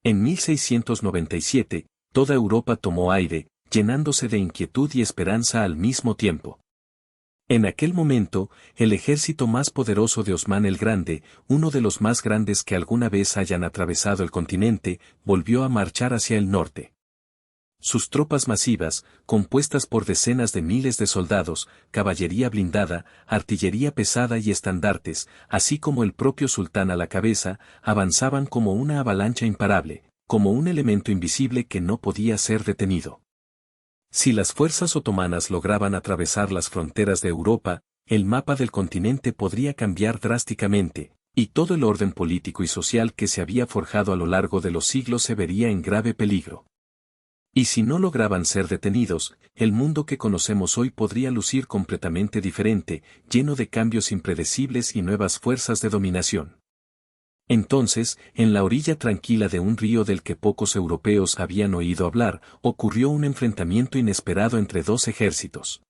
En 1697, toda Europa tomó aire, llenándose de inquietud y esperanza al mismo tiempo. En aquel momento, el ejército más poderoso de Osmán el Grande, uno de los más grandes que alguna vez hayan atravesado el continente, volvió a marchar hacia el norte. Sus tropas masivas, compuestas por decenas de miles de soldados, caballería blindada, artillería pesada y estandartes, así como el propio sultán a la cabeza, avanzaban como una avalancha imparable, como un elemento invisible que no podía ser detenido. Si las fuerzas otomanas lograban atravesar las fronteras de Europa, el mapa del continente podría cambiar drásticamente, y todo el orden político y social que se había forjado a lo largo de los siglos se vería en grave peligro. Y si no lograban ser detenidos, el mundo que conocemos hoy podría lucir completamente diferente, lleno de cambios impredecibles y nuevas fuerzas de dominación. Entonces, en la orilla tranquila de un río del que pocos europeos habían oído hablar, ocurrió un enfrentamiento inesperado entre dos ejércitos.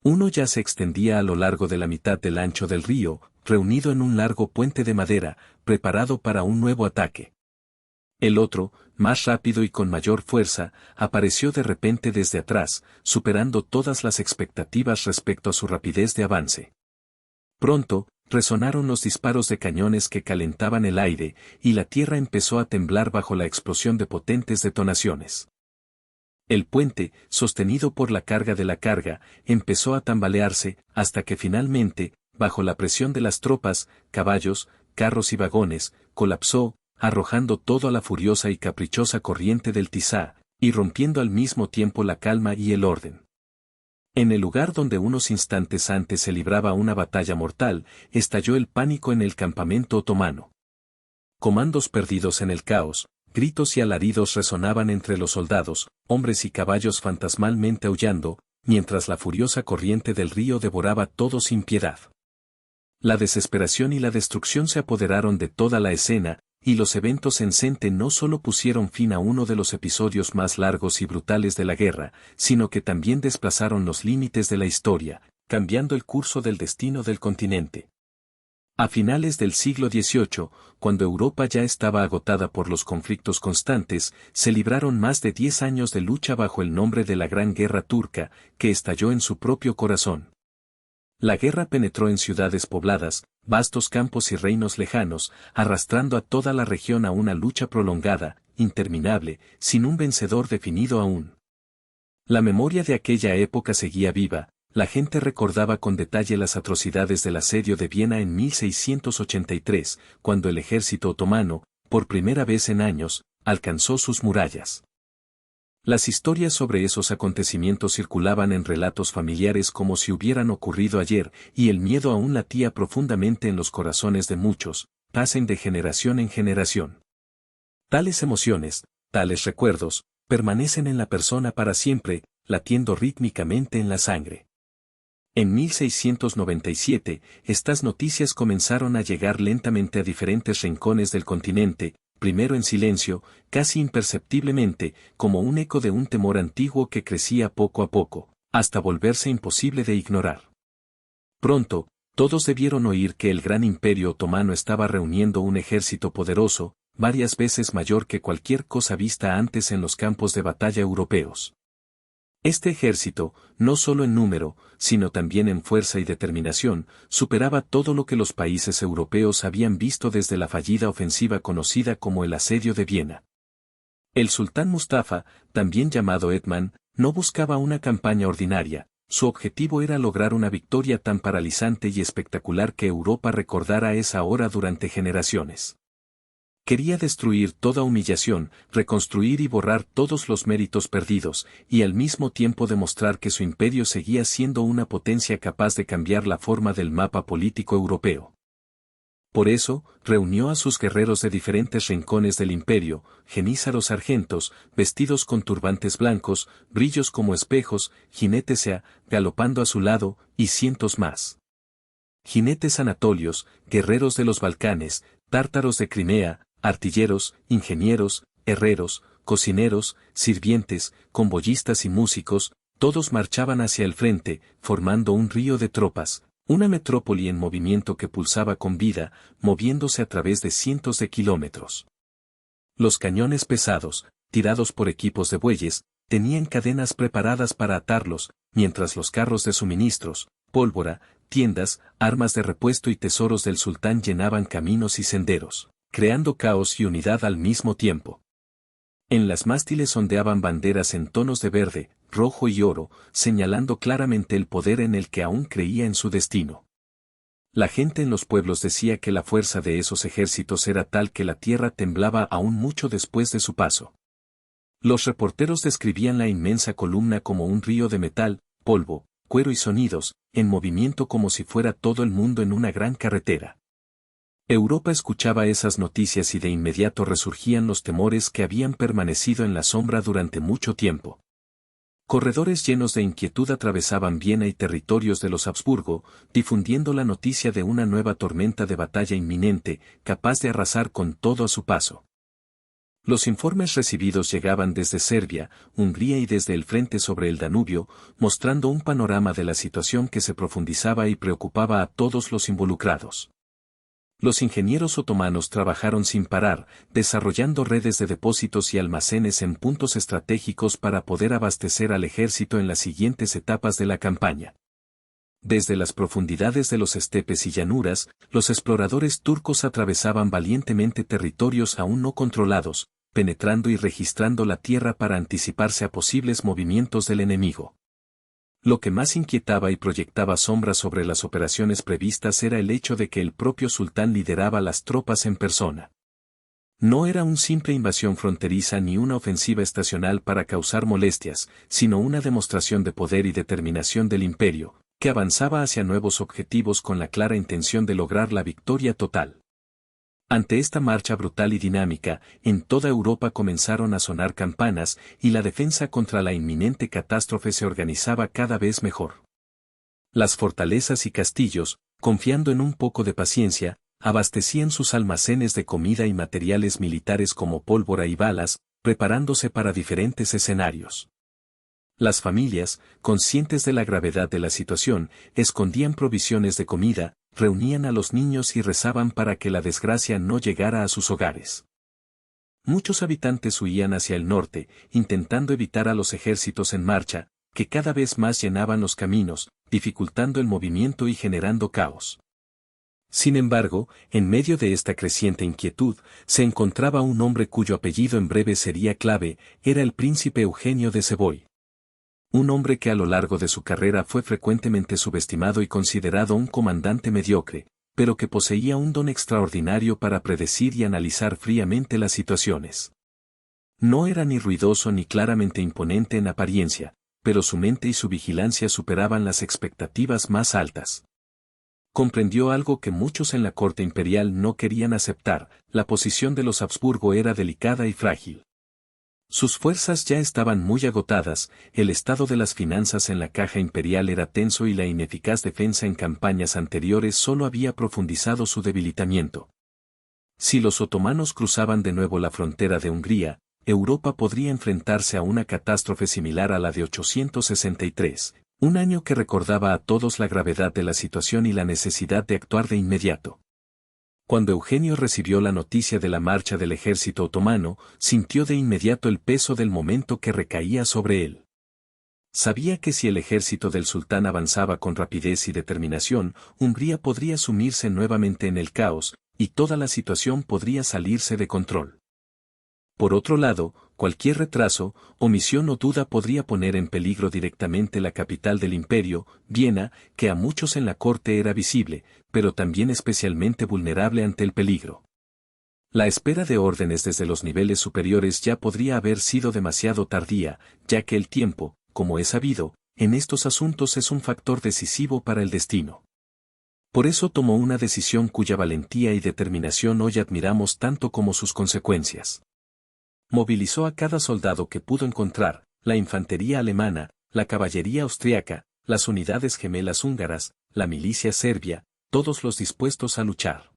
Uno ya se extendía a lo largo de la mitad del ancho del río, reunido en un largo puente de madera, preparado para un nuevo ataque. El otro, más rápido y con mayor fuerza, apareció de repente desde atrás, superando todas las expectativas respecto a su rapidez de avance. Pronto, resonaron los disparos de cañones que calentaban el aire, y la tierra empezó a temblar bajo la explosión de potentes detonaciones. El puente, sostenido por la carga de la carga, empezó a tambalearse, hasta que finalmente, bajo la presión de las tropas, caballos, carros y vagones, colapsó, arrojando todo a la furiosa y caprichosa corriente del Tisá, y rompiendo al mismo tiempo la calma y el orden. En el lugar donde unos instantes antes se libraba una batalla mortal, estalló el pánico en el campamento otomano. Comandos perdidos en el caos, gritos y alaridos resonaban entre los soldados, hombres y caballos fantasmalmente aullando, mientras la furiosa corriente del río devoraba todo sin piedad. La desesperación y la destrucción se apoderaron de toda la escena, y los eventos en Sente no solo pusieron fin a uno de los episodios más largos y brutales de la guerra, sino que también desplazaron los límites de la historia, cambiando el curso del destino del continente. A finales del siglo XVIII, cuando Europa ya estaba agotada por los conflictos constantes, se libraron más de 10 años de lucha bajo el nombre de la Gran Guerra Turca, que estalló en su propio corazón. La guerra penetró en ciudades pobladas, vastos campos y reinos lejanos, arrastrando a toda la región a una lucha prolongada, interminable, sin un vencedor definido aún. La memoria de aquella época seguía viva, la gente recordaba con detalle las atrocidades del asedio de Viena en 1683, cuando el ejército otomano, por primera vez en años, alcanzó sus murallas. Las historias sobre esos acontecimientos circulaban en relatos familiares como si hubieran ocurrido ayer, y el miedo aún latía profundamente en los corazones de muchos, pasen de generación en generación. Tales emociones, tales recuerdos, permanecen en la persona para siempre, latiendo rítmicamente en la sangre. En 1697, estas noticias comenzaron a llegar lentamente a diferentes rincones del continente, primero en silencio, casi imperceptiblemente, como un eco de un temor antiguo que crecía poco a poco, hasta volverse imposible de ignorar. Pronto, todos debieron oír que el gran imperio otomano estaba reuniendo un ejército poderoso, varias veces mayor que cualquier cosa vista antes en los campos de batalla europeos. Este ejército, no solo en número, sino también en fuerza y determinación, superaba todo lo que los países europeos habían visto desde la fallida ofensiva conocida como el asedio de Viena. El sultán Mustafa, también llamado Etman, no buscaba una campaña ordinaria, su objetivo era lograr una victoria tan paralizante y espectacular que Europa recordara esa hora durante generaciones. Quería destruir toda humillación, reconstruir y borrar todos los méritos perdidos, y al mismo tiempo demostrar que su imperio seguía siendo una potencia capaz de cambiar la forma del mapa político europeo. Por eso, reunió a sus guerreros de diferentes rincones del imperio, genízaros sargentos, vestidos con turbantes blancos, brillos como espejos, jinetes galopando a su lado, y cientos más. Jinetes anatolios, guerreros de los Balcanes, tártaros de Crimea, artilleros, ingenieros, herreros, cocineros, sirvientes, convoyistas y músicos, todos marchaban hacia el frente, formando un río de tropas, una metrópoli en movimiento que pulsaba con vida, moviéndose a través de cientos de kilómetros. Los cañones pesados, tirados por equipos de bueyes, tenían cadenas preparadas para atarlos, mientras los carros de suministros, pólvora, tiendas, armas de repuesto y tesoros del sultán llenaban caminos y senderos, creando caos y unidad al mismo tiempo. En las mástiles ondeaban banderas en tonos de verde, rojo y oro, señalando claramente el poder en el que aún creía en su destino. La gente en los pueblos decía que la fuerza de esos ejércitos era tal que la tierra temblaba aún mucho después de su paso. Los reporteros describían la inmensa columna como un río de metal, polvo, cuero y sonidos, en movimiento como si fuera todo el mundo en una gran carretera. Europa escuchaba esas noticias y de inmediato resurgían los temores que habían permanecido en la sombra durante mucho tiempo. Corredores llenos de inquietud atravesaban Viena y territorios de los Habsburgo, difundiendo la noticia de una nueva tormenta de batalla inminente, capaz de arrasar con todo a su paso. Los informes recibidos llegaban desde Serbia, Hungría y desde el frente sobre el Danubio, mostrando un panorama de la situación que se profundizaba y preocupaba a todos los involucrados. Los ingenieros otomanos trabajaron sin parar, desarrollando redes de depósitos y almacenes en puntos estratégicos para poder abastecer al ejército en las siguientes etapas de la campaña. Desde las profundidades de los estepes y llanuras, los exploradores turcos atravesaban valientemente territorios aún no controlados, penetrando y registrando la tierra para anticiparse a posibles movimientos del enemigo. Lo que más inquietaba y proyectaba sombras sobre las operaciones previstas era el hecho de que el propio sultán lideraba las tropas en persona. No era una simple invasión fronteriza ni una ofensiva estacional para causar molestias, sino una demostración de poder y determinación del imperio, que avanzaba hacia nuevos objetivos con la clara intención de lograr la victoria total. Ante esta marcha brutal y dinámica, en toda Europa comenzaron a sonar campanas y la defensa contra la inminente catástrofe se organizaba cada vez mejor. Las fortalezas y castillos, confiando en un poco de paciencia, abastecían sus almacenes de comida y materiales militares como pólvora y balas, preparándose para diferentes escenarios. Las familias, conscientes de la gravedad de la situación, escondían provisiones de comida, reunían a los niños y rezaban para que la desgracia no llegara a sus hogares. Muchos habitantes huían hacia el norte, intentando evitar a los ejércitos en marcha, que cada vez más llenaban los caminos, dificultando el movimiento y generando caos. Sin embargo, en medio de esta creciente inquietud, se encontraba un hombre cuyo apellido en breve sería clave, era el príncipe Eugenio de Savoy. Un hombre que a lo largo de su carrera fue frecuentemente subestimado y considerado un comandante mediocre, pero que poseía un don extraordinario para predecir y analizar fríamente las situaciones. No era ni ruidoso ni claramente imponente en apariencia, pero su mente y su vigilancia superaban las expectativas más altas. Comprendió algo que muchos en la corte imperial no querían aceptar: la posición de los Habsburgo era delicada y frágil. Sus fuerzas ya estaban muy agotadas, el estado de las finanzas en la caja imperial era tenso y la ineficaz defensa en campañas anteriores solo había profundizado su debilitamiento. Si los otomanos cruzaban de nuevo la frontera de Hungría, Europa podría enfrentarse a una catástrofe similar a la de 863, un año que recordaba a todos la gravedad de la situación y la necesidad de actuar de inmediato. Cuando Eugenio recibió la noticia de la marcha del ejército otomano, sintió de inmediato el peso del momento que recaía sobre él. Sabía que si el ejército del sultán avanzaba con rapidez y determinación, Hungría podría sumirse nuevamente en el caos, y toda la situación podría salirse de control. Por otro lado, cualquier retraso, omisión o duda podría poner en peligro directamente la capital del imperio, Viena, que a muchos en la corte era visible, pero también especialmente vulnerable ante el peligro. La espera de órdenes desde los niveles superiores ya podría haber sido demasiado tardía, ya que el tiempo, como es sabido, en estos asuntos es un factor decisivo para el destino. Por eso tomó una decisión cuya valentía y determinación hoy admiramos tanto como sus consecuencias. Movilizó a cada soldado que pudo encontrar, la infantería alemana, la caballería austriaca, las unidades gemelas húngaras, la milicia serbia, todos los dispuestos a luchar.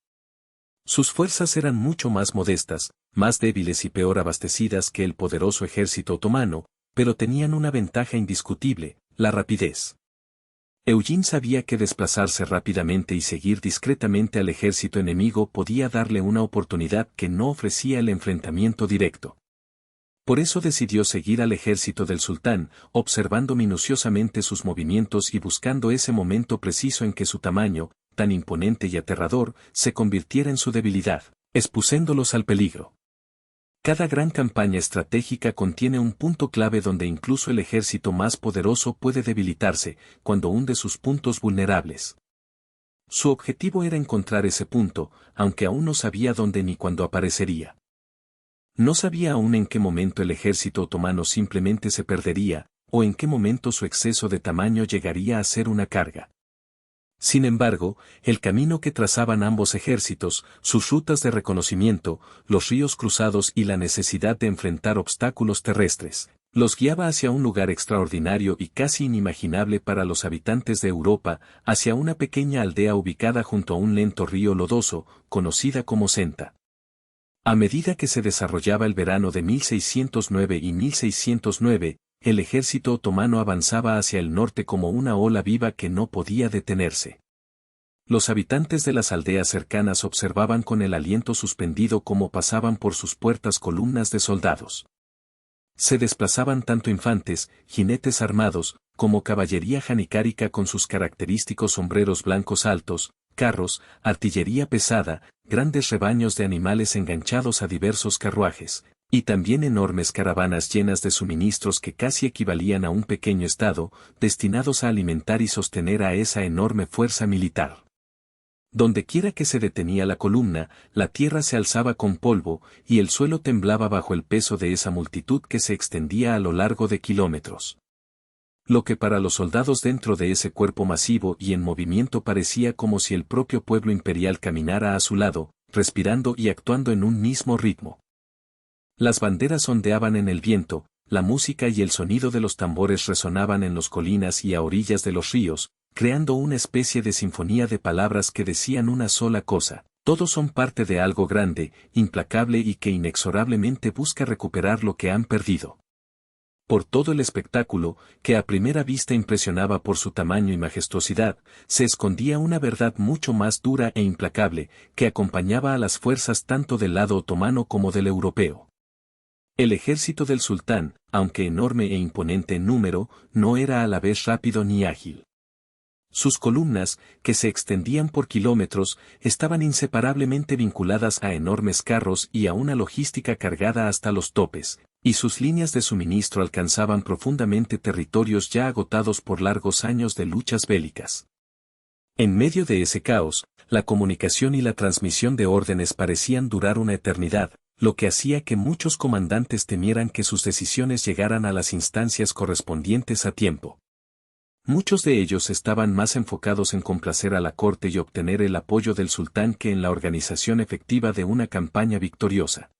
Sus fuerzas eran mucho más modestas, más débiles y peor abastecidas que el poderoso ejército otomano, pero tenían una ventaja indiscutible: la rapidez. Eugene sabía que desplazarse rápidamente y seguir discretamente al ejército enemigo podía darle una oportunidad que no ofrecía el enfrentamiento directo. Por eso decidió seguir al ejército del sultán, observando minuciosamente sus movimientos y buscando ese momento preciso en que su tamaño, tan imponente y aterrador, se convirtiera en su debilidad, expusiéndolos al peligro. Cada gran campaña estratégica contiene un punto clave donde incluso el ejército más poderoso puede debilitarse, cuando hunde sus puntos vulnerables. Su objetivo era encontrar ese punto, aunque aún no sabía dónde ni cuándo aparecería. No sabía aún en qué momento el ejército otomano simplemente se perdería, o en qué momento su exceso de tamaño llegaría a ser una carga. Sin embargo, el camino que trazaban ambos ejércitos, sus rutas de reconocimiento, los ríos cruzados y la necesidad de enfrentar obstáculos terrestres, los guiaba hacia un lugar extraordinario y casi inimaginable para los habitantes de Europa, hacia una pequeña aldea ubicada junto a un lento río lodoso, conocida como Senta. A medida que se desarrollaba el verano de 1609 y 1609, el ejército otomano avanzaba hacia el norte como una ola viva que no podía detenerse. Los habitantes de las aldeas cercanas observaban con el aliento suspendido cómo pasaban por sus puertas columnas de soldados. Se desplazaban tanto infantes, jinetes armados, como caballería janicárica con sus característicos sombreros blancos altos, carros, artillería pesada, grandes rebaños de animales enganchados a diversos carruajes, y también enormes caravanas llenas de suministros que casi equivalían a un pequeño estado, destinados a alimentar y sostener a esa enorme fuerza militar. Dondequiera que se detenía la columna, la tierra se alzaba con polvo, y el suelo temblaba bajo el peso de esa multitud que se extendía a lo largo de kilómetros. Lo que para los soldados dentro de ese cuerpo masivo y en movimiento parecía como si el propio pueblo imperial caminara a su lado, respirando y actuando en un mismo ritmo. Las banderas ondeaban en el viento, la música y el sonido de los tambores resonaban en las colinas y a orillas de los ríos, creando una especie de sinfonía de palabras que decían una sola cosa: todos son parte de algo grande, implacable y que inexorablemente busca recuperar lo que han perdido. Por todo el espectáculo, que a primera vista impresionaba por su tamaño y majestuosidad, se escondía una verdad mucho más dura e implacable, que acompañaba a las fuerzas tanto del lado otomano como del europeo. El ejército del sultán, aunque enorme e imponente en número, no era a la vez rápido ni ágil. Sus columnas, que se extendían por kilómetros, estaban inseparablemente vinculadas a enormes carros y a una logística cargada hasta los topes, y sus líneas de suministro alcanzaban profundamente territorios ya agotados por largos años de luchas bélicas. En medio de ese caos, la comunicación y la transmisión de órdenes parecían durar una eternidad, lo que hacía que muchos comandantes temieran que sus decisiones llegaran a las instancias correspondientes a tiempo. Muchos de ellos estaban más enfocados en complacer a la corte y obtener el apoyo del sultán que en la organización efectiva de una campaña victoriosa.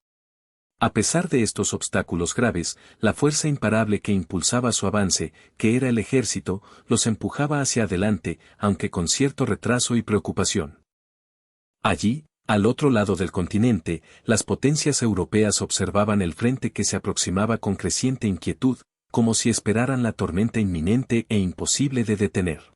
A pesar de estos obstáculos graves, la fuerza imparable que impulsaba su avance, que era el ejército, los empujaba hacia adelante, aunque con cierto retraso y preocupación. Allí, al otro lado del continente, las potencias europeas observaban el frente que se aproximaba con creciente inquietud, como si esperaran la tormenta inminente e imposible de detener.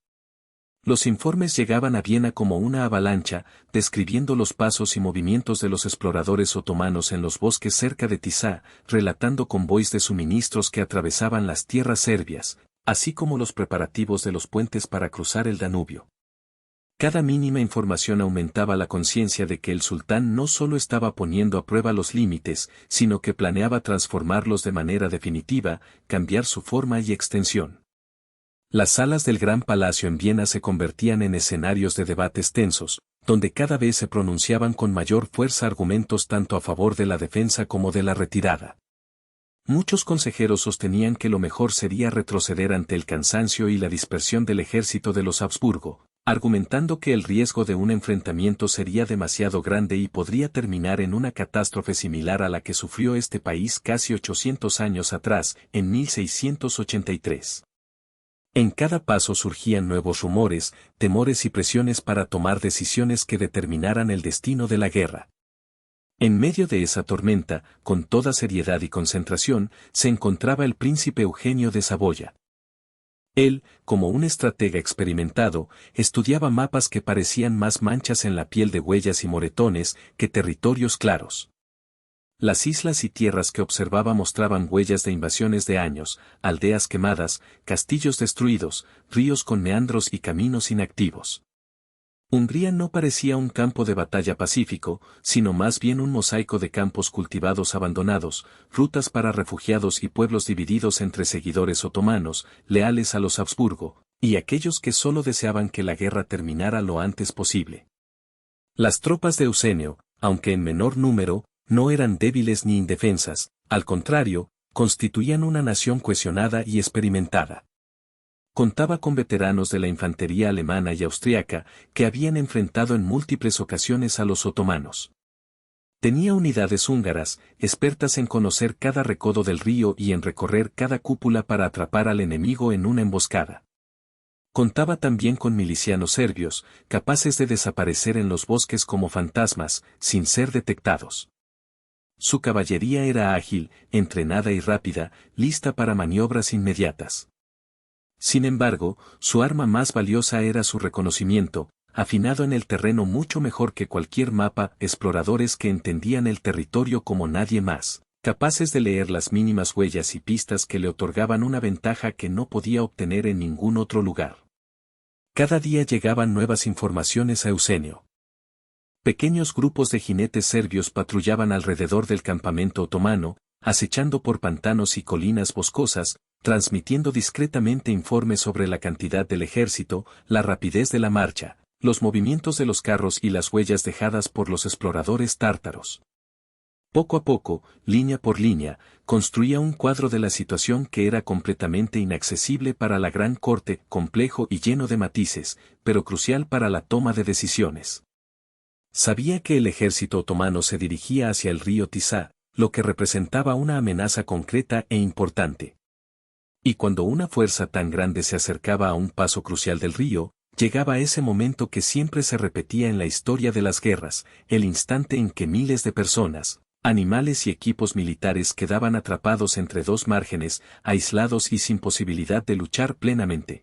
Los informes llegaban a Viena como una avalancha, describiendo los pasos y movimientos de los exploradores otomanos en los bosques cerca de Tisá, relatando convoys de suministros que atravesaban las tierras serbias, así como los preparativos de los puentes para cruzar el Danubio. Cada mínima información aumentaba la conciencia de que el sultán no solo estaba poniendo a prueba los límites, sino que planeaba transformarlos de manera definitiva, cambiar su forma y extensión. Las salas del Gran Palacio en Viena se convertían en escenarios de debates tensos, donde cada vez se pronunciaban con mayor fuerza argumentos tanto a favor de la defensa como de la retirada. Muchos consejeros sostenían que lo mejor sería retroceder ante el cansancio y la dispersión del ejército de los Habsburgo, argumentando que el riesgo de un enfrentamiento sería demasiado grande y podría terminar en una catástrofe similar a la que sufrió este país casi 800 años atrás, en 1683. En cada paso surgían nuevos rumores, temores y presiones para tomar decisiones que determinaran el destino de la guerra. En medio de esa tormenta, con toda seriedad y concentración, se encontraba el príncipe Eugenio de Saboya. Él, como un estratega experimentado, estudiaba mapas que parecían más manchas en la piel de huellas y moretones que territorios claros. Las islas y tierras que observaba mostraban huellas de invasiones de años, aldeas quemadas, castillos destruidos, ríos con meandros y caminos inactivos. Hungría no parecía un campo de batalla pacífico, sino más bien un mosaico de campos cultivados abandonados, rutas para refugiados y pueblos divididos entre seguidores otomanos, leales a los Habsburgo, y aquellos que solo deseaban que la guerra terminara lo antes posible. Las tropas de Eusenio, aunque en menor número, no eran débiles ni indefensas, al contrario, constituían una nación cohesionada y experimentada. Contaba con veteranos de la infantería alemana y austriaca que habían enfrentado en múltiples ocasiones a los otomanos. Tenía unidades húngaras, expertas en conocer cada recodo del río y en recorrer cada cúpula para atrapar al enemigo en una emboscada. Contaba también con milicianos serbios, capaces de desaparecer en los bosques como fantasmas, sin ser detectados. Su caballería era ágil, entrenada y rápida, lista para maniobras inmediatas. Sin embargo, su arma más valiosa era su reconocimiento, afinado en el terreno mucho mejor que cualquier mapa, exploradores que entendían el territorio como nadie más, capaces de leer las mínimas huellas y pistas que le otorgaban una ventaja que no podía obtener en ningún otro lugar. Cada día llegaban nuevas informaciones a Eusenio. Pequeños grupos de jinetes serbios patrullaban alrededor del campamento otomano, acechando por pantanos y colinas boscosas, transmitiendo discretamente informes sobre la cantidad del ejército, la rapidez de la marcha, los movimientos de los carros y las huellas dejadas por los exploradores tártaros. Poco a poco, línea por línea, construía un cuadro de la situación que era completamente inaccesible para la gran corte, complejo y lleno de matices, pero crucial para la toma de decisiones. Sabía que el ejército otomano se dirigía hacia el río Tisza, lo que representaba una amenaza concreta e importante. Y cuando una fuerza tan grande se acercaba a un paso crucial del río, llegaba ese momento que siempre se repetía en la historia de las guerras, el instante en que miles de personas, animales y equipos militares quedaban atrapados entre dos márgenes, aislados y sin posibilidad de luchar plenamente.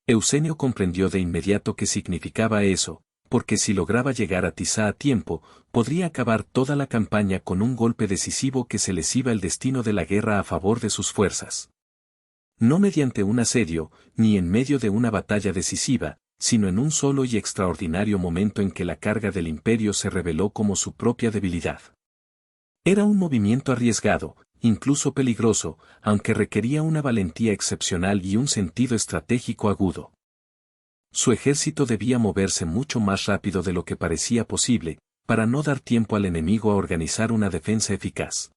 Eusenio comprendió de inmediato qué significaba eso, porque si lograba llegar a Tisza a tiempo, podría acabar toda la campaña con un golpe decisivo que se les iba el destino de la guerra a favor de sus fuerzas. No mediante un asedio, ni en medio de una batalla decisiva, sino en un solo y extraordinario momento en que la carga del imperio se reveló como su propia debilidad. Era un movimiento arriesgado, incluso peligroso, aunque requería una valentía excepcional y un sentido estratégico agudo. Su ejército debía moverse mucho más rápido de lo que parecía posible, para no dar tiempo al enemigo a organizar una defensa eficaz.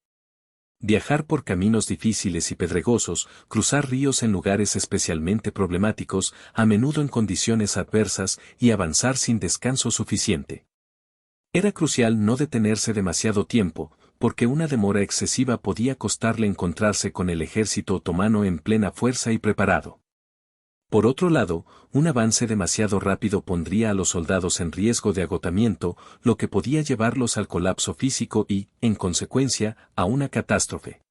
Viajar por caminos difíciles y pedregosos, cruzar ríos en lugares especialmente problemáticos, a menudo en condiciones adversas, y avanzar sin descanso suficiente. Era crucial no detenerse demasiado tiempo, porque una demora excesiva podía costarle encontrarse con el ejército otomano en plena fuerza y preparado. Por otro lado, un avance demasiado rápido pondría a los soldados en riesgo de agotamiento, lo que podía llevarlos al colapso físico y, en consecuencia, a una catástrofe.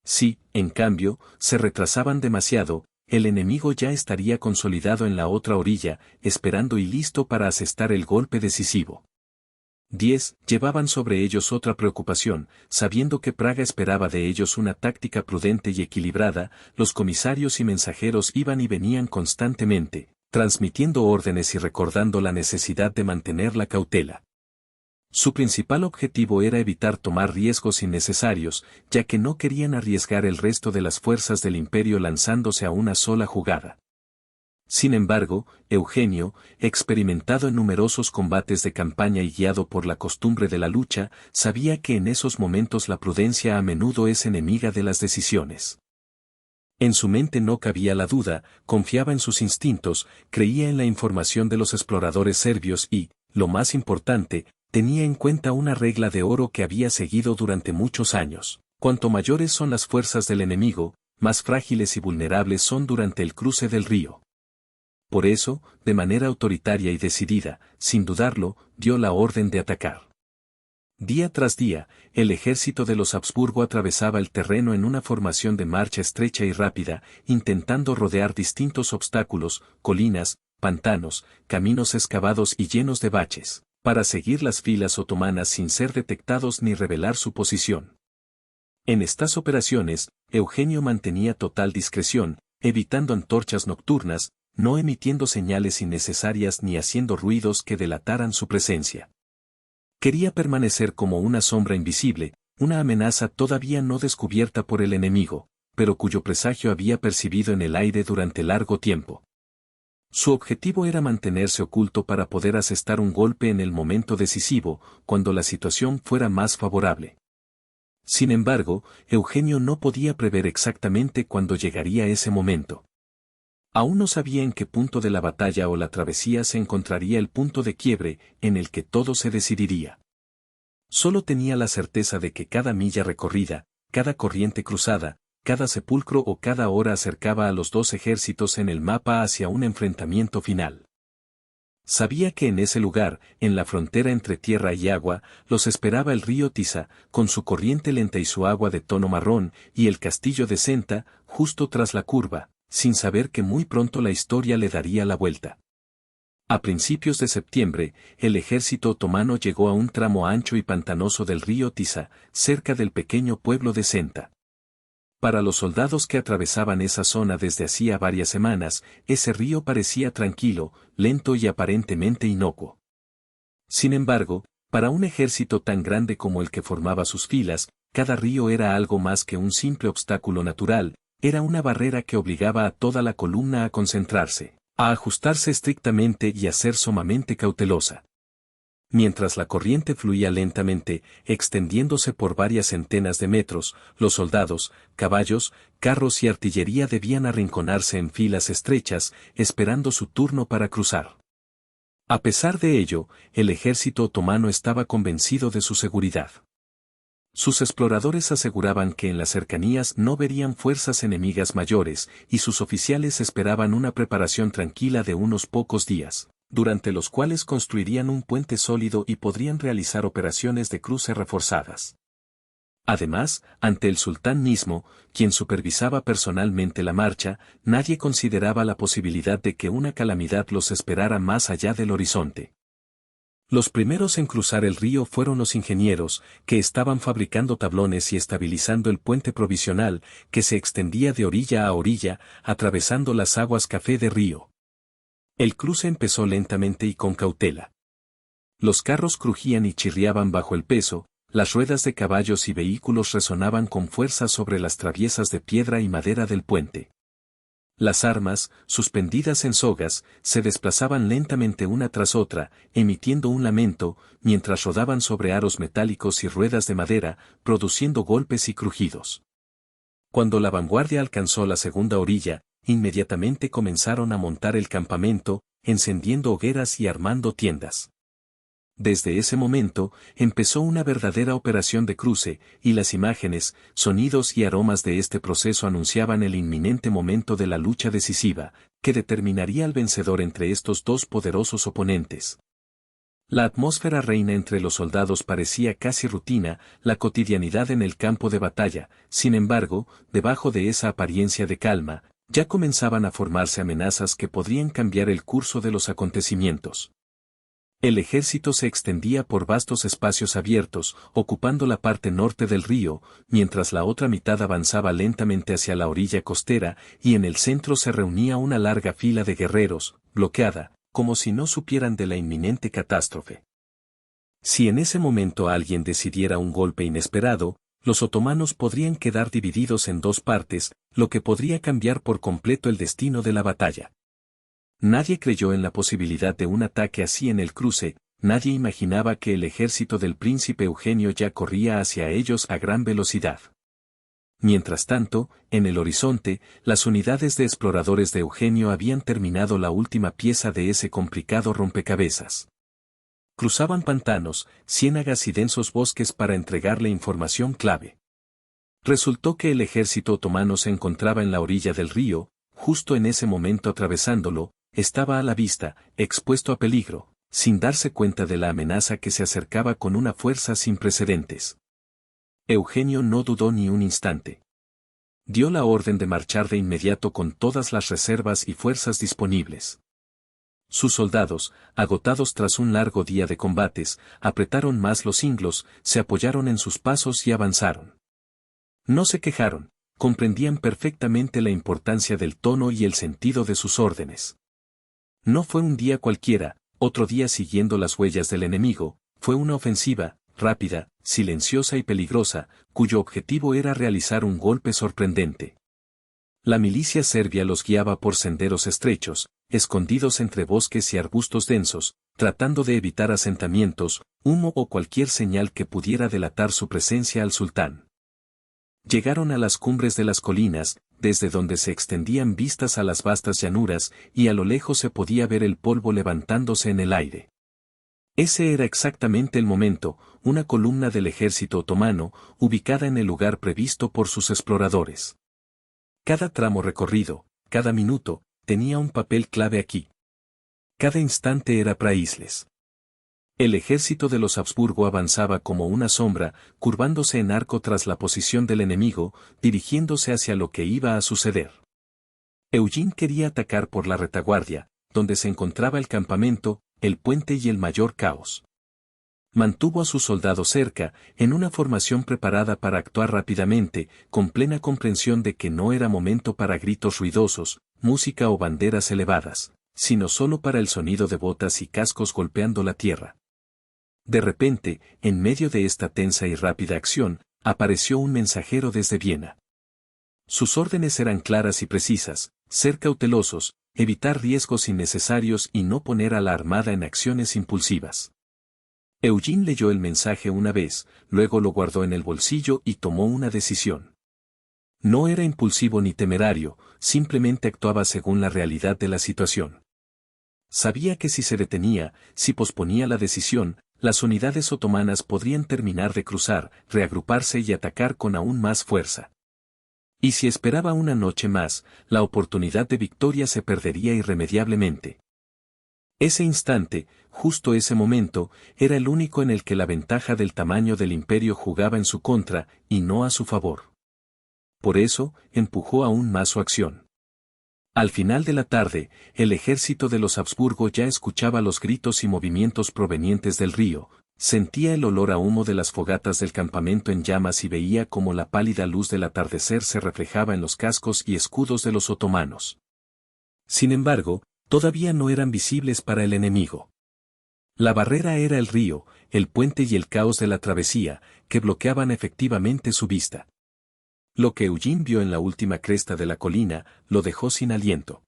Si, en cambio, se retrasaban demasiado, el enemigo ya estaría consolidado en la otra orilla, esperando y listo para asestar el golpe decisivo. 10. Llevaban sobre ellos otra preocupación, sabiendo que Praga esperaba de ellos una táctica prudente y equilibrada, los comisarios y mensajeros iban y venían constantemente, transmitiendo órdenes y recordando la necesidad de mantener la cautela. Su principal objetivo era evitar tomar riesgos innecesarios, ya que no querían arriesgar el resto de las fuerzas del imperio lanzándose a una sola jugada. Sin embargo, Eugenio, experimentado en numerosos combates de campaña y guiado por la costumbre de la lucha, sabía que en esos momentos la prudencia a menudo es enemiga de las decisiones. En su mente no cabía la duda, confiaba en sus instintos, creía en la información de los exploradores serbios y, lo más importante, tenía en cuenta una regla de oro que había seguido durante muchos años. Cuanto mayores son las fuerzas del enemigo, más frágiles y vulnerables son durante el cruce del río. Por eso, de manera autoritaria y decidida, sin dudarlo, dio la orden de atacar. Día tras día, el ejército de los Habsburgo atravesaba el terreno en una formación de marcha estrecha y rápida, intentando rodear distintos obstáculos, colinas, pantanos, caminos excavados y llenos de baches, para seguir las filas otomanas sin ser detectados ni revelar su posición. En estas operaciones, Eugenio mantenía total discreción, evitando antorchas nocturnas, no emitiendo señales innecesarias ni haciendo ruidos que delataran su presencia. Quería permanecer como una sombra invisible, una amenaza todavía no descubierta por el enemigo, pero cuyo presagio había percibido en el aire durante largo tiempo. Su objetivo era mantenerse oculto para poder asestar un golpe en el momento decisivo, cuando la situación fuera más favorable. Sin embargo, Eugenio no podía prever exactamente cuándo llegaría ese momento. Aún no sabía en qué punto de la batalla o la travesía se encontraría el punto de quiebre en el que todo se decidiría. Solo tenía la certeza de que cada milla recorrida, cada corriente cruzada, cada sepulcro o cada hora acercaba a los dos ejércitos en el mapa hacia un enfrentamiento final. Sabía que en ese lugar, en la frontera entre tierra y agua, los esperaba el río Tiza, con su corriente lenta y su agua de tono marrón, y el castillo de Senta, justo tras la curva, sin saber que muy pronto la historia le daría la vuelta. A principios de septiembre, el ejército otomano llegó a un tramo ancho y pantanoso del río Tiza, cerca del pequeño pueblo de Senta. Para los soldados que atravesaban esa zona desde hacía varias semanas, ese río parecía tranquilo, lento y aparentemente inocuo. Sin embargo, para un ejército tan grande como el que formaba sus filas, cada río era algo más que un simple obstáculo natural, era una barrera que obligaba a toda la columna a concentrarse, a ajustarse estrictamente y a ser sumamente cautelosa. Mientras la corriente fluía lentamente, extendiéndose por varias centenas de metros, los soldados, caballos, carros y artillería debían arrinconarse en filas estrechas, esperando su turno para cruzar. A pesar de ello, el ejército otomano estaba convencido de su seguridad. Sus exploradores aseguraban que en las cercanías no verían fuerzas enemigas mayores, y sus oficiales esperaban una preparación tranquila de unos pocos días, durante los cuales construirían un puente sólido y podrían realizar operaciones de cruce reforzadas. Además, ante el sultán mismo, quien supervisaba personalmente la marcha, nadie consideraba la posibilidad de que una calamidad los esperara más allá del horizonte. Los primeros en cruzar el río fueron los ingenieros, que estaban fabricando tablones y estabilizando el puente provisional, que se extendía de orilla a orilla, atravesando las aguas café de río. El cruce empezó lentamente y con cautela. Los carros crujían y chirriaban bajo el peso, las ruedas de caballos y vehículos resonaban con fuerza sobre las traviesas de piedra y madera del puente. Las armas, suspendidas en sogas, se desplazaban lentamente una tras otra, emitiendo un lamento, mientras rodaban sobre aros metálicos y ruedas de madera, produciendo golpes y crujidos. Cuando la vanguardia alcanzó la segunda orilla, inmediatamente comenzaron a montar el campamento, encendiendo hogueras y armando tiendas. Desde ese momento, empezó una verdadera operación de cruce, y las imágenes, sonidos y aromas de este proceso anunciaban el inminente momento de la lucha decisiva, que determinaría al vencedor entre estos dos poderosos oponentes. La atmósfera reina entre los soldados parecía casi rutina, la cotidianidad en el campo de batalla, sin embargo, debajo de esa apariencia de calma, ya comenzaban a formarse amenazas que podrían cambiar el curso de los acontecimientos. El ejército se extendía por vastos espacios abiertos, ocupando la parte norte del río, mientras la otra mitad avanzaba lentamente hacia la orilla costera, y en el centro se reunía una larga fila de guerreros, bloqueada, como si no supieran de la inminente catástrofe. Si en ese momento alguien decidiera un golpe inesperado, los otomanos podrían quedar divididos en dos partes, lo que podría cambiar por completo el destino de la batalla. Nadie creyó en la posibilidad de un ataque así en el cruce, nadie imaginaba que el ejército del príncipe Eugenio ya corría hacia ellos a gran velocidad. Mientras tanto, en el horizonte, las unidades de exploradores de Eugenio habían terminado la última pieza de ese complicado rompecabezas. Cruzaban pantanos, ciénagas y densos bosques para entregarle información clave. Resultó que el ejército otomano se encontraba en la orilla del río, justo en ese momento atravesándolo, estaba a la vista, expuesto a peligro, sin darse cuenta de la amenaza que se acercaba con una fuerza sin precedentes. Eugenio no dudó ni un instante. Dio la orden de marchar de inmediato con todas las reservas y fuerzas disponibles. Sus soldados, agotados tras un largo día de combates, apretaron más los cinglos, se apoyaron en sus pasos y avanzaron. No se quejaron, comprendían perfectamente la importancia del tono y el sentido de sus órdenes. No fue un día cualquiera, otro día siguiendo las huellas del enemigo, fue una ofensiva, rápida, silenciosa y peligrosa, cuyo objetivo era realizar un golpe sorprendente. La milicia serbia los guiaba por senderos estrechos, escondidos entre bosques y arbustos densos, tratando de evitar asentamientos, humo o cualquier señal que pudiera delatar su presencia al sultán. Llegaron a las cumbres de las colinas, desde donde se extendían vistas a las vastas llanuras, y a lo lejos se podía ver el polvo levantándose en el aire. Ese era exactamente el momento, una columna del ejército otomano, ubicada en el lugar previsto por sus exploradores. Cada tramo recorrido, cada minuto, tenía un papel clave aquí. Cada instante era praísles. El ejército de los Habsburgo avanzaba como una sombra, curvándose en arco tras la posición del enemigo, dirigiéndose hacia lo que iba a suceder. Eugene quería atacar por la retaguardia, donde se encontraba el campamento, el puente y el mayor caos. Mantuvo a sus soldados cerca, en una formación preparada para actuar rápidamente, con plena comprensión de que no era momento para gritos ruidosos, música o banderas elevadas, sino solo para el sonido de botas y cascos golpeando la tierra. De repente, en medio de esta tensa y rápida acción, apareció un mensajero desde Viena. Sus órdenes eran claras y precisas: ser cautelosos, evitar riesgos innecesarios y no poner a la armada en acciones impulsivas. Eugene leyó el mensaje una vez, luego lo guardó en el bolsillo y tomó una decisión. No era impulsivo ni temerario, simplemente actuaba según la realidad de la situación. Sabía que si se detenía, si posponía la decisión, las unidades otomanas podrían terminar de cruzar, reagruparse y atacar con aún más fuerza. Y si esperaba una noche más, la oportunidad de victoria se perdería irremediablemente. Ese instante, justo ese momento, era el único en el que la ventaja del tamaño del imperio jugaba en su contra, y no a su favor. Por eso, empujó aún más su acción. Al final de la tarde, el ejército de los Habsburgo ya escuchaba los gritos y movimientos provenientes del río, sentía el olor a humo de las fogatas del campamento en llamas y veía cómo la pálida luz del atardecer se reflejaba en los cascos y escudos de los otomanos. Sin embargo, todavía no eran visibles para el enemigo. La barrera era el río, el puente y el caos de la travesía, que bloqueaban efectivamente su vista. Lo que Eugene vio en la última cresta de la colina, lo dejó sin aliento.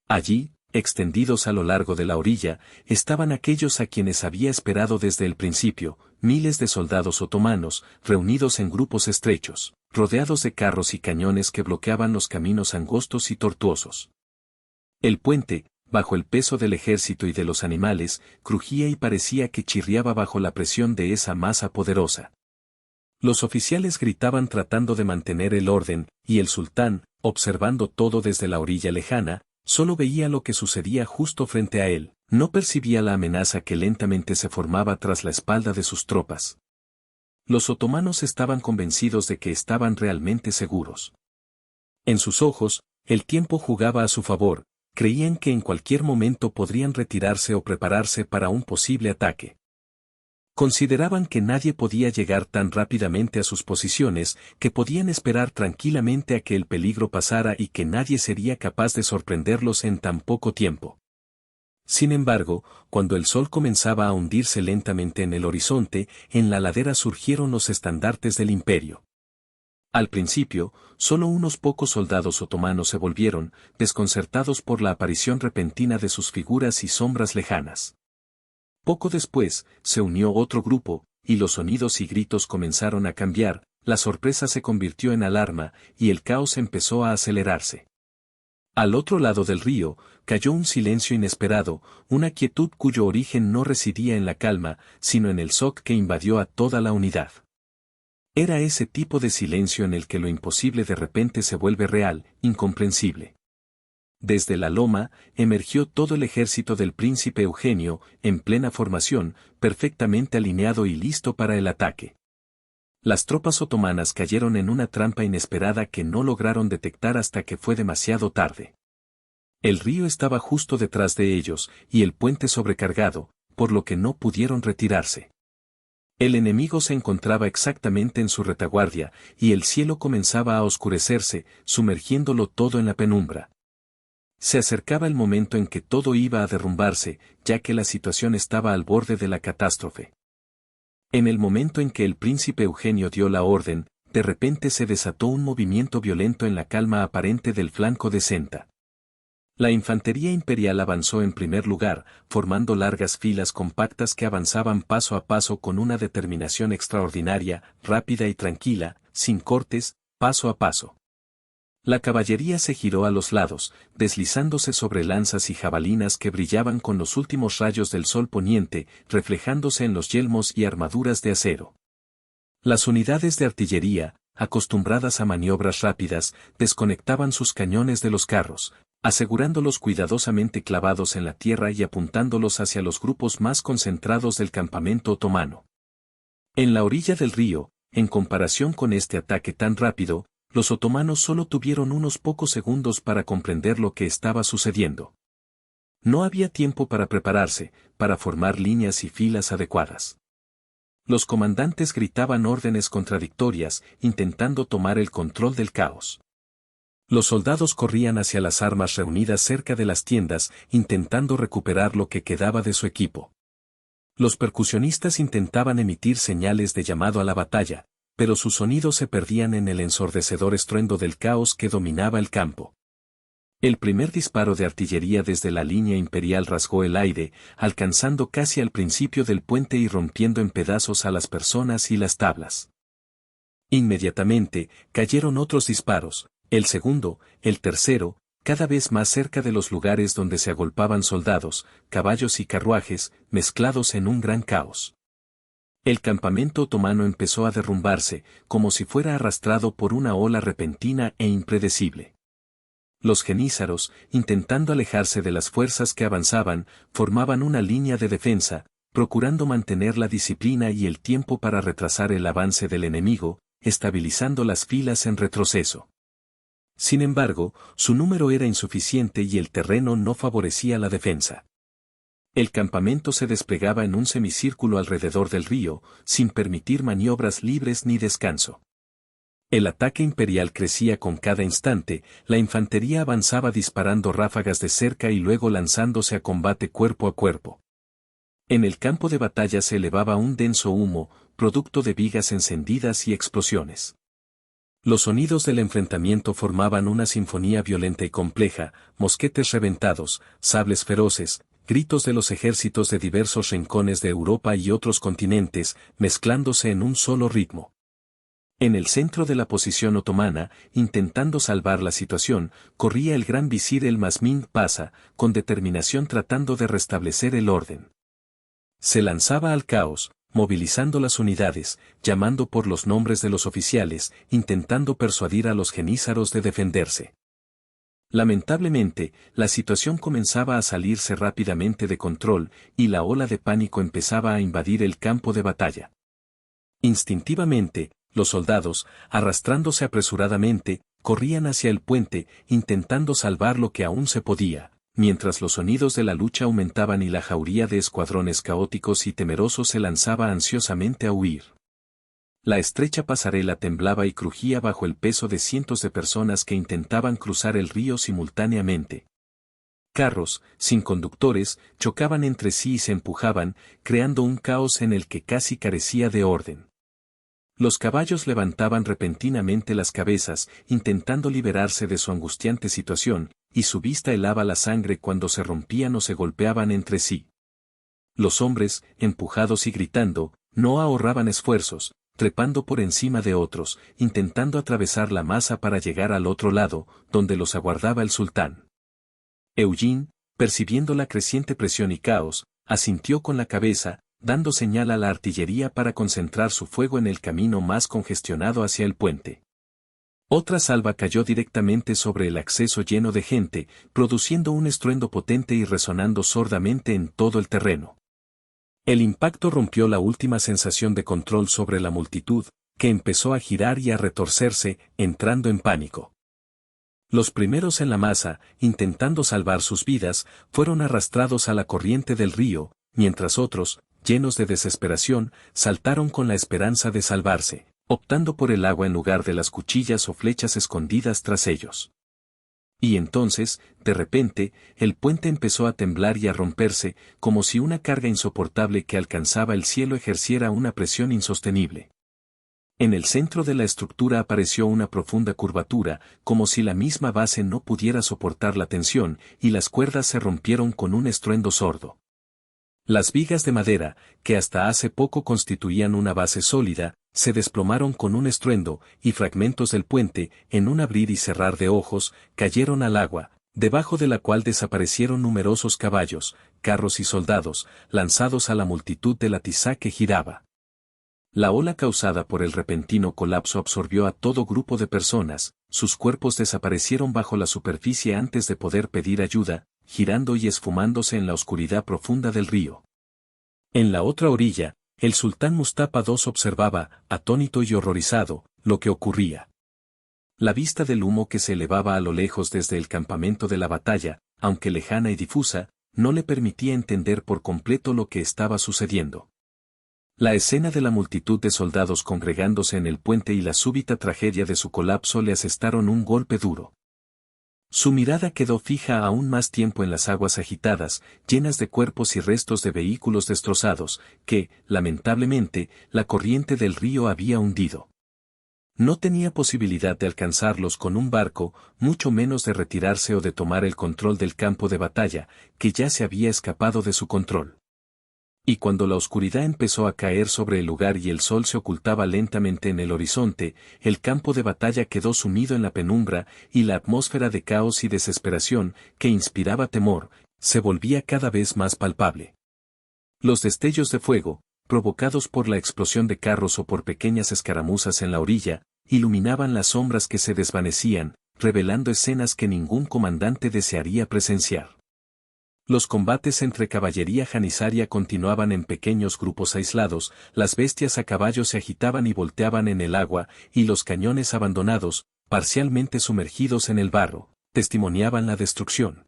Allí, extendidos a lo largo de la orilla, estaban aquellos a quienes había esperado desde el principio, miles de soldados otomanos, reunidos en grupos estrechos, rodeados de carros y cañones que bloqueaban los caminos angostos y tortuosos. El puente, bajo el peso del ejército y de los animales, crujía y parecía que chirriaba bajo la presión de esa masa poderosa. Los oficiales gritaban tratando de mantener el orden, y el sultán, observando todo desde la orilla lejana, solo veía lo que sucedía justo frente a él, no percibía la amenaza que lentamente se formaba tras la espalda de sus tropas. Los otomanos estaban convencidos de que estaban realmente seguros. En sus ojos, el tiempo jugaba a su favor, creían que en cualquier momento podrían retirarse o prepararse para un posible ataque. Consideraban que nadie podía llegar tan rápidamente a sus posiciones, que podían esperar tranquilamente a que el peligro pasara y que nadie sería capaz de sorprenderlos en tan poco tiempo. Sin embargo, cuando el sol comenzaba a hundirse lentamente en el horizonte, en la ladera surgieron los estandartes del imperio. Al principio, solo unos pocos soldados otomanos se volvieron, desconcertados por la aparición repentina de sus figuras y sombras lejanas. Poco después, se unió otro grupo, y los sonidos y gritos comenzaron a cambiar, la sorpresa se convirtió en alarma, y el caos empezó a acelerarse. Al otro lado del río, cayó un silencio inesperado, una quietud cuyo origen no residía en la calma, sino en el shock que invadió a toda la unidad. Era ese tipo de silencio en el que lo imposible de repente se vuelve real, incomprensible. Desde la loma, emergió todo el ejército del príncipe Eugenio, en plena formación, perfectamente alineado y listo para el ataque. Las tropas otomanas cayeron en una trampa inesperada que no lograron detectar hasta que fue demasiado tarde. El río estaba justo detrás de ellos, y el puente sobrecargado, por lo que no pudieron retirarse. El enemigo se encontraba exactamente en su retaguardia, y el cielo comenzaba a oscurecerse, sumergiéndolo todo en la penumbra. Se acercaba el momento en que todo iba a derrumbarse, ya que la situación estaba al borde de la catástrofe. En el momento en que el príncipe Eugenio dio la orden, de repente se desató un movimiento violento en la calma aparente del flanco de Senta. La infantería imperial avanzó en primer lugar, formando largas filas compactas que avanzaban paso a paso con una determinación extraordinaria, rápida y tranquila, sin cortes, paso a paso. La caballería se giró a los lados, deslizándose sobre lanzas y jabalinas que brillaban con los últimos rayos del sol poniente, reflejándose en los yelmos y armaduras de acero. Las unidades de artillería, acostumbradas a maniobras rápidas, desconectaban sus cañones de los carros, asegurándolos cuidadosamente clavados en la tierra y apuntándolos hacia los grupos más concentrados del campamento otomano. En la orilla del río, en comparación con este ataque tan rápido, los otomanos solo tuvieron unos pocos segundos para comprender lo que estaba sucediendo. No había tiempo para prepararse, para formar líneas y filas adecuadas. Los comandantes gritaban órdenes contradictorias, intentando tomar el control del caos. Los soldados corrían hacia las armas reunidas cerca de las tiendas, intentando recuperar lo que quedaba de su equipo. Los percusionistas intentaban emitir señales de llamado a la batalla, pero sus sonidos se perdían en el ensordecedor estruendo del caos que dominaba el campo. El primer disparo de artillería desde la línea imperial rasgó el aire, alcanzando casi al principio del puente y rompiendo en pedazos a las personas y las tablas. Inmediatamente, cayeron otros disparos, el segundo, el tercero, cada vez más cerca de los lugares donde se agolpaban soldados, caballos y carruajes, mezclados en un gran caos. El campamento otomano empezó a derrumbarse, como si fuera arrastrado por una ola repentina e impredecible. Los jenízaros, intentando alejarse de las fuerzas que avanzaban, formaban una línea de defensa, procurando mantener la disciplina y el tiempo para retrasar el avance del enemigo, estabilizando las filas en retroceso. Sin embargo, su número era insuficiente y el terreno no favorecía la defensa. El campamento se desplegaba en un semicírculo alrededor del río, sin permitir maniobras libres ni descanso. El ataque imperial crecía con cada instante, la infantería avanzaba disparando ráfagas de cerca y luego lanzándose a combate cuerpo a cuerpo. En el campo de batalla se elevaba un denso humo, producto de vigas encendidas y explosiones. Los sonidos del enfrentamiento formaban una sinfonía violenta y compleja, mosquetes reventados, sables feroces, gritos de los ejércitos de diversos rincones de Europa y otros continentes, mezclándose en un solo ritmo. En el centro de la posición otomana, intentando salvar la situación, corría el gran visir el Masmin Pasa, con determinación tratando de restablecer el orden. Se lanzaba al caos, movilizando las unidades, llamando por los nombres de los oficiales, intentando persuadir a los jenízaros de defenderse. Lamentablemente, la situación comenzaba a salirse rápidamente de control, y la ola de pánico empezaba a invadir el campo de batalla. Instintivamente, los soldados, arrastrándose apresuradamente, corrían hacia el puente, intentando salvar lo que aún se podía, mientras los sonidos de la lucha aumentaban y la jauría de escuadrones caóticos y temerosos se lanzaba ansiosamente a huir. La estrecha pasarela temblaba y crujía bajo el peso de cientos de personas que intentaban cruzar el río simultáneamente. Carros, sin conductores, chocaban entre sí y se empujaban, creando un caos en el que casi carecía de orden. Los caballos levantaban repentinamente las cabezas, intentando liberarse de su angustiante situación, y su vista helaba la sangre cuando se rompían o se golpeaban entre sí. Los hombres, empujados y gritando, no ahorraban esfuerzos, trepando por encima de otros, intentando atravesar la masa para llegar al otro lado, donde los aguardaba el sultán. Eugene, percibiendo la creciente presión y caos, asintió con la cabeza, dando señal a la artillería para concentrar su fuego en el camino más congestionado hacia el puente. Otra salva cayó directamente sobre el acceso lleno de gente, produciendo un estruendo potente y resonando sordamente en todo el terreno. El impacto rompió la última sensación de control sobre la multitud, que empezó a girar y a retorcerse, entrando en pánico. Los primeros en la masa, intentando salvar sus vidas, fueron arrastrados a la corriente del río, mientras otros, llenos de desesperación, saltaron con la esperanza de salvarse, optando por el agua en lugar de las cuchillas o flechas escondidas tras ellos. Y entonces, de repente, el puente empezó a temblar y a romperse, como si una carga insoportable que alcanzaba el cielo ejerciera una presión insostenible. En el centro de la estructura apareció una profunda curvatura, como si la misma base no pudiera soportar la tensión, y las cuerdas se rompieron con un estruendo sordo. Las vigas de madera, que hasta hace poco constituían una base sólida, se desplomaron con un estruendo, y fragmentos del puente, en un abrir y cerrar de ojos, cayeron al agua, debajo de la cual desaparecieron numerosos caballos, carros y soldados, lanzados a la multitud de la tiza que giraba. La ola causada por el repentino colapso absorbió a todo grupo de personas, sus cuerpos desaparecieron bajo la superficie antes de poder pedir ayuda, girando y esfumándose en la oscuridad profunda del río. En la otra orilla, el sultán Mustafa II observaba, atónito y horrorizado, lo que ocurría. La vista del humo que se elevaba a lo lejos desde el campamento de la batalla, aunque lejana y difusa, no le permitía entender por completo lo que estaba sucediendo. La escena de la multitud de soldados congregándose en el puente y la súbita tragedia de su colapso le asestaron un golpe duro. Su mirada quedó fija aún más tiempo en las aguas agitadas, llenas de cuerpos y restos de vehículos destrozados, que, lamentablemente, la corriente del río había hundido. No tenía posibilidad de alcanzarlos con un barco, mucho menos de retirarse o de tomar el control del campo de batalla, que ya se había escapado de su control. Y cuando la oscuridad empezó a caer sobre el lugar y el sol se ocultaba lentamente en el horizonte, el campo de batalla quedó sumido en la penumbra, y la atmósfera de caos y desesperación, que inspiraba temor, se volvía cada vez más palpable. Los destellos de fuego, provocados por la explosión de carros o por pequeñas escaramuzas en la orilla, iluminaban las sombras que se desvanecían, revelando escenas que ningún comandante desearía presenciar. Los combates entre caballería janisaria continuaban en pequeños grupos aislados, las bestias a caballo se agitaban y volteaban en el agua, y los cañones abandonados, parcialmente sumergidos en el barro, testimoniaban la destrucción.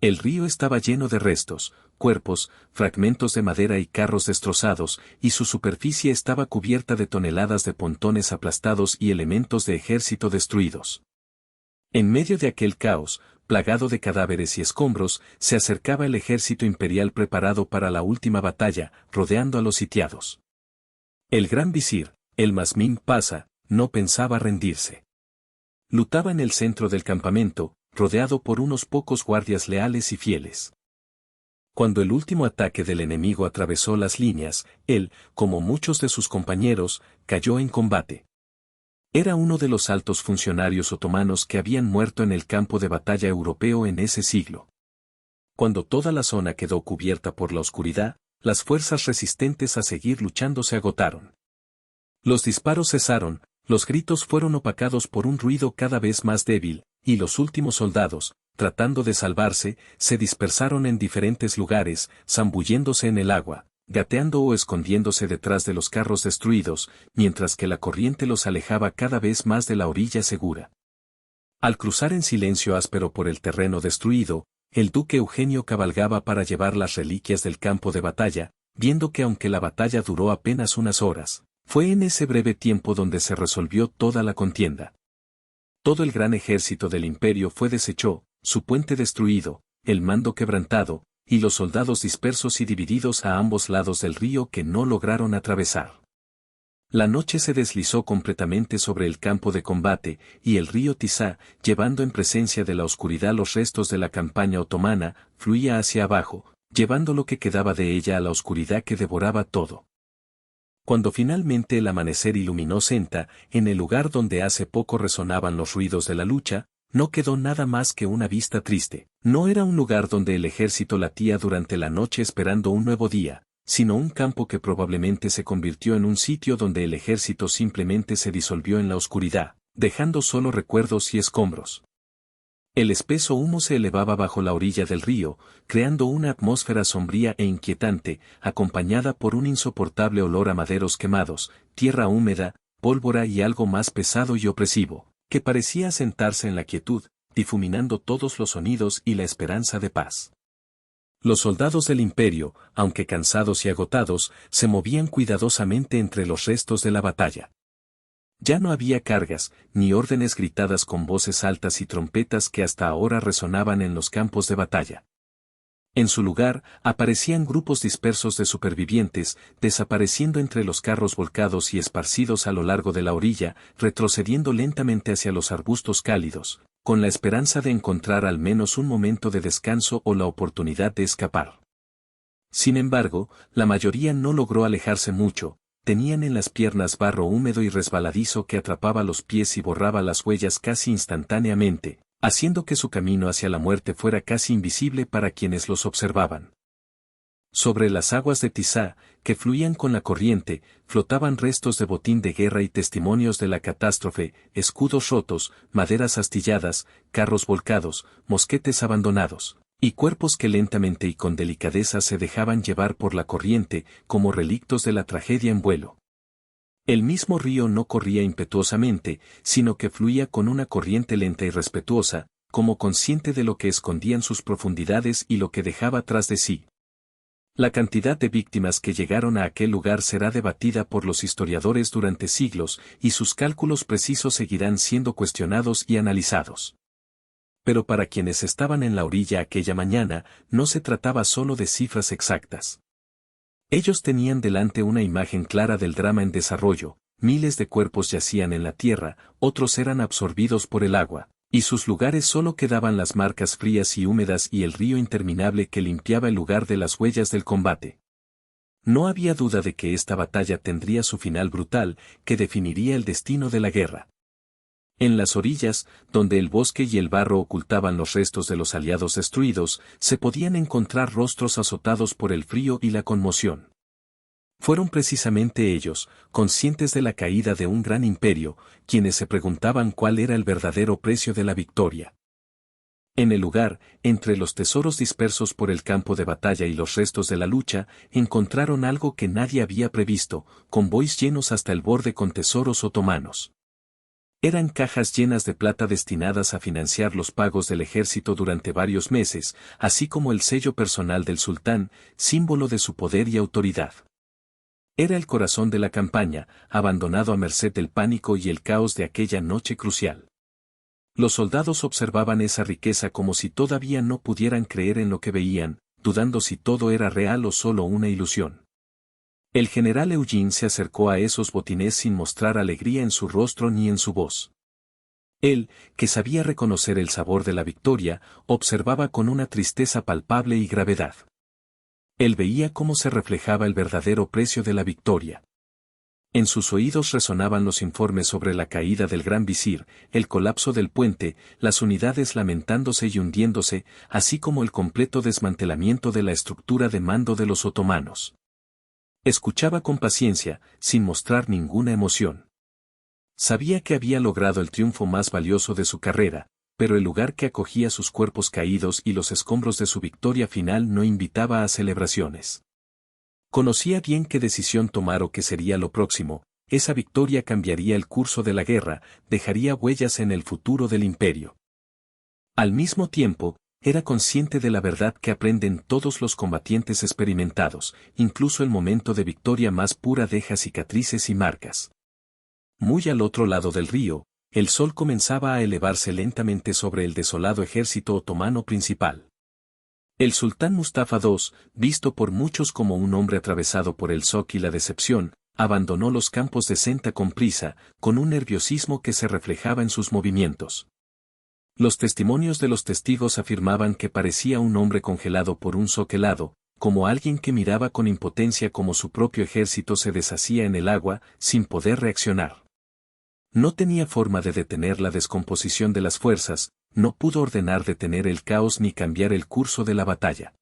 El río estaba lleno de restos, cuerpos, fragmentos de madera y carros destrozados, y su superficie estaba cubierta de toneladas de pontones aplastados y elementos de ejército destruidos. En medio de aquel caos, plagado de cadáveres y escombros, se acercaba el ejército imperial preparado para la última batalla, rodeando a los sitiados. El gran visir, el Masmin Pasa, no pensaba rendirse. Lutaba en el centro del campamento, rodeado por unos pocos guardias leales y fieles. Cuando el último ataque del enemigo atravesó las líneas, él, como muchos de sus compañeros, cayó en combate. Era uno de los altos funcionarios otomanos que habían muerto en el campo de batalla europeo en ese siglo. Cuando toda la zona quedó cubierta por la oscuridad, las fuerzas resistentes a seguir luchando se agotaron. Los disparos cesaron, los gritos fueron opacados por un ruido cada vez más débil, y los últimos soldados, tratando de salvarse, se dispersaron en diferentes lugares, zambulléndose en el agua, gateando o escondiéndose detrás de los carros destruidos, mientras que la corriente los alejaba cada vez más de la orilla segura. Al cruzar en silencio áspero por el terreno destruido, el duque Eugenio cabalgaba para llevar las reliquias del campo de batalla, viendo que aunque la batalla duró apenas unas horas, fue en ese breve tiempo donde se resolvió toda la contienda. Todo el gran ejército del imperio fue deshecho, su puente destruido, el mando quebrantado, y los soldados dispersos y divididos a ambos lados del río que no lograron atravesar. La noche se deslizó completamente sobre el campo de combate, y el río Tisza, llevando en presencia de la oscuridad los restos de la campaña otomana, fluía hacia abajo, llevando lo que quedaba de ella a la oscuridad que devoraba todo. Cuando finalmente el amanecer iluminó Senta, en el lugar donde hace poco resonaban los ruidos de la lucha, no quedó nada más que una vista triste. No era un lugar donde el ejército latía durante la noche esperando un nuevo día, sino un campo que probablemente se convirtió en un sitio donde el ejército simplemente se disolvió en la oscuridad, dejando solo recuerdos y escombros. El espeso humo se elevaba bajo la orilla del río, creando una atmósfera sombría e inquietante, acompañada por un insoportable olor a maderos quemados, tierra húmeda, pólvora y algo más pesado y opresivo, que parecía asentarse en la quietud, difuminando todos los sonidos y la esperanza de paz. Los soldados del imperio, aunque cansados y agotados, se movían cuidadosamente entre los restos de la batalla. Ya no había cargas, ni órdenes gritadas con voces altas y trompetas que hasta ahora resonaban en los campos de batalla. En su lugar, aparecían grupos dispersos de supervivientes, desapareciendo entre los carros volcados y esparcidos a lo largo de la orilla, retrocediendo lentamente hacia los arbustos cálidos, con la esperanza de encontrar al menos un momento de descanso o la oportunidad de escapar. Sin embargo, la mayoría no logró alejarse mucho. Tenían en las piernas barro húmedo y resbaladizo que atrapaba los pies y borraba las huellas casi instantáneamente, haciendo que su camino hacia la muerte fuera casi invisible para quienes los observaban. Sobre las aguas de Tisá, que fluían con la corriente, flotaban restos de botín de guerra y testimonios de la catástrofe, escudos rotos, maderas astilladas, carros volcados, mosquetes abandonados, y cuerpos que lentamente y con delicadeza se dejaban llevar por la corriente, como relictos de la tragedia en vuelo. El mismo río no corría impetuosamente, sino que fluía con una corriente lenta y respetuosa, como consciente de lo que escondían sus profundidades y lo que dejaba tras de sí. La cantidad de víctimas que llegaron a aquel lugar será debatida por los historiadores durante siglos, y sus cálculos precisos seguirán siendo cuestionados y analizados. Pero para quienes estaban en la orilla aquella mañana, no se trataba solo de cifras exactas. Ellos tenían delante una imagen clara del drama en desarrollo, miles de cuerpos yacían en la tierra, otros eran absorbidos por el agua, y sus lugares solo quedaban las marcas frías y húmedas y el río interminable que limpiaba el lugar de las huellas del combate. No había duda de que esta batalla tendría su final brutal, que definiría el destino de la guerra. En las orillas, donde el bosque y el barro ocultaban los restos de los aliados destruidos, se podían encontrar rostros azotados por el frío y la conmoción. Fueron precisamente ellos, conscientes de la caída de un gran imperio, quienes se preguntaban cuál era el verdadero precio de la victoria. En el lugar, entre los tesoros dispersos por el campo de batalla y los restos de la lucha, encontraron algo que nadie había previsto, convoys llenos hasta el borde con tesoros otomanos. Eran cajas llenas de plata destinadas a financiar los pagos del ejército durante varios meses, así como el sello personal del sultán, símbolo de su poder y autoridad. Era el corazón de la campaña, abandonado a merced del pánico y el caos de aquella noche crucial. Los soldados observaban esa riqueza como si todavía no pudieran creer en lo que veían, dudando si todo era real o solo una ilusión. El general Eugene se acercó a esos botines sin mostrar alegría en su rostro ni en su voz. Él, que sabía reconocer el sabor de la victoria, observaba con una tristeza palpable y gravedad. Él veía cómo se reflejaba el verdadero precio de la victoria. En sus oídos resonaban los informes sobre la caída del gran visir, el colapso del puente, las unidades lamentándose y hundiéndose, así como el completo desmantelamiento de la estructura de mando de los otomanos. Escuchaba con paciencia, sin mostrar ninguna emoción. Sabía que había logrado el triunfo más valioso de su carrera, pero el lugar que acogía sus cuerpos caídos y los escombros de su victoria final no invitaba a celebraciones. Conocía bien qué decisión tomar o qué sería lo próximo, esa victoria cambiaría el curso de la guerra, dejaría huellas en el futuro del imperio. Al mismo tiempo, era consciente de la verdad que aprenden todos los combatientes experimentados, incluso el momento de victoria más pura deja cicatrices y marcas. Muy al otro lado del río, el sol comenzaba a elevarse lentamente sobre el desolado ejército otomano principal. El sultán Mustafa II, visto por muchos como un hombre atravesado por el shock y la decepción, abandonó los campos de Senta con prisa, con un nerviosismo que se reflejaba en sus movimientos. Los testimonios de los testigos afirmaban que parecía un hombre congelado por un shock helado, como alguien que miraba con impotencia cómo su propio ejército se deshacía en el agua, sin poder reaccionar. No tenía forma de detener la descomposición de las fuerzas, no pudo ordenar detener el caos ni cambiar el curso de la batalla.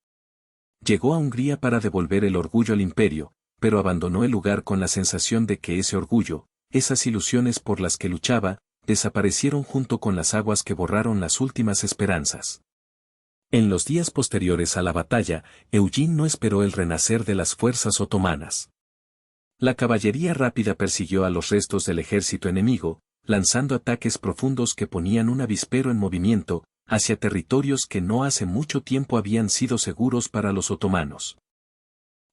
Llegó a Hungría para devolver el orgullo al imperio, pero abandonó el lugar con la sensación de que ese orgullo, esas ilusiones por las que luchaba, desaparecieron junto con las aguas que borraron las últimas esperanzas. En los días posteriores a la batalla, Eugene no esperó el renacer de las fuerzas otomanas. La caballería rápida persiguió a los restos del ejército enemigo, lanzando ataques profundos que ponían un avispero en movimiento, hacia territorios que no hace mucho tiempo habían sido seguros para los otomanos.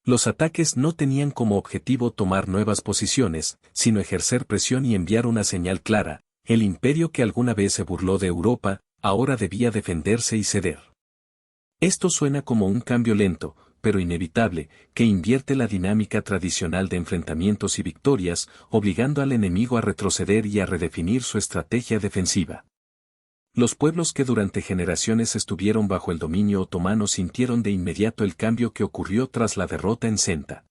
Los ataques no tenían como objetivo tomar nuevas posiciones, sino ejercer presión y enviar una señal clara: el imperio que alguna vez se burló de Europa, ahora debía defenderse y ceder. Esto suena como un cambio lento, pero inevitable, que invierte la dinámica tradicional de enfrentamientos y victorias, obligando al enemigo a retroceder y a redefinir su estrategia defensiva. Los pueblos que durante generaciones estuvieron bajo el dominio otomano sintieron de inmediato el cambio que ocurrió tras la derrota en Senta.